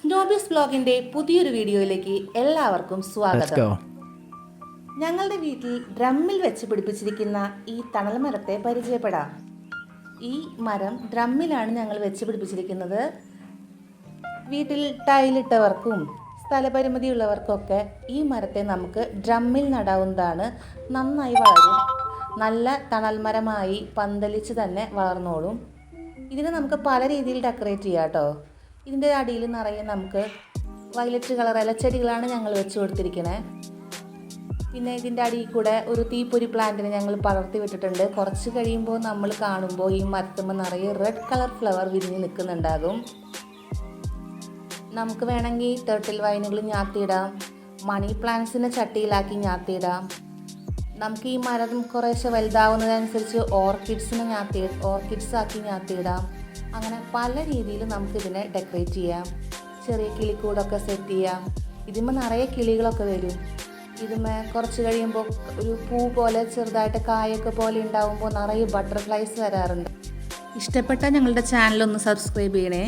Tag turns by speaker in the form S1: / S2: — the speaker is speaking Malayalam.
S1: സ്നോബീസ് വ്ലോഗിന്റെ പുതിയൊരു വീഡിയോയിലേക്ക് എല്ലാവർക്കും സ്വാഗതം. ഞങ്ങളുടെ വീട്ടിൽ ഡ്രമ്മിൽ വെച്ച് പിടിപ്പിച്ചിരിക്കുന്ന ഈ തണൽ മരത്തെ പരിചയപ്പെടാം. ഈ മരം ഡ്രമ്മിലാണ് ഞങ്ങൾ വെച്ച് പിടിപ്പിച്ചിരിക്കുന്നത്. വീട്ടിൽ ടൈലിട്ടവർക്കും സ്ഥലപരിമിതിയുള്ളവർക്കൊക്കെ ഈ മരത്തെ നമുക്ക് ഡ്രമ്മിൽ നടാവുന്നതാണ്. നന്നായി വളരും. നല്ല തണൽ മരമായി പന്തലിച്ച് തന്നെ വളർന്നോളും. ഇതിനെ നമുക്ക് പല രീതിയിൽ ഡെക്കറേറ്റ് ചെയ്യാം കേട്ടോ. ഇതിൻ്റെ അടിയിൽ നിറയെ നമുക്ക് വയലറ്റ് കളർ ഇലച്ചെടികളാണ് ഞങ്ങൾ വെച്ച് കൊടുത്തിരിക്കുന്നത്. പിന്നെ ഇതിൻ്റെ അടിയിൽ കൂടെ ഒരു തീപ്പൊരി പ്ലാന്റിനെ ഞങ്ങൾ പടർത്തി വിട്ടിട്ടുണ്ട്. കുറച്ച് കഴിയുമ്പോൾ നമ്മൾ കാണുമ്പോൾ ഈ മരത്തുമ്പോൾ നിറയെ റെഡ് കളർ ഫ്ലവർ വിരിഞ്ഞ് നിൽക്കുന്നുണ്ടാകും. നമുക്ക് വേണമെങ്കിൽ ടേർട്ടിൽ വൈനുകൾ ഞാത്തിയിടാം, മണി പ്ലാന്റ്സിനെ ചട്ടിയിലാക്കി ഞാത്തിയിടാം. നമുക്ക് ഈ മരം കുറേശ്ശെ വലുതാവുന്നതനുസരിച്ച് ഓർക്കിഡ്സ് ആക്കി ഞാത്തിയിടാം. അങ്ങനെ പല രീതിയിൽ നമുക്കിതിനെ ഡെക്കറേറ്റ് ചെയ്യാം. ചെറിയ കിളിക്കൂടൊക്കെ സെറ്റ് ചെയ്യാം. ഇതിന്മേൽ നിറയെ കിളികളൊക്കെ വരും. ഇതിന്മേൽ കുറച്ച് കഴിയുമ്പോൾ ഒരു പൂ പോലെ ചെറുതായിട്ട് കായൊക്കെ പോലെ ഉണ്ടാകുമ്പോൾ നിറയെ ബട്ടർഫ്ലൈസ് വരാറുണ്ട്. ഇഷ്ടപ്പെട്ട ഞങ്ങളുടെ ചാനലൊന്ന് സബ്സ്ക്രൈബ് ചെയ്യണേ.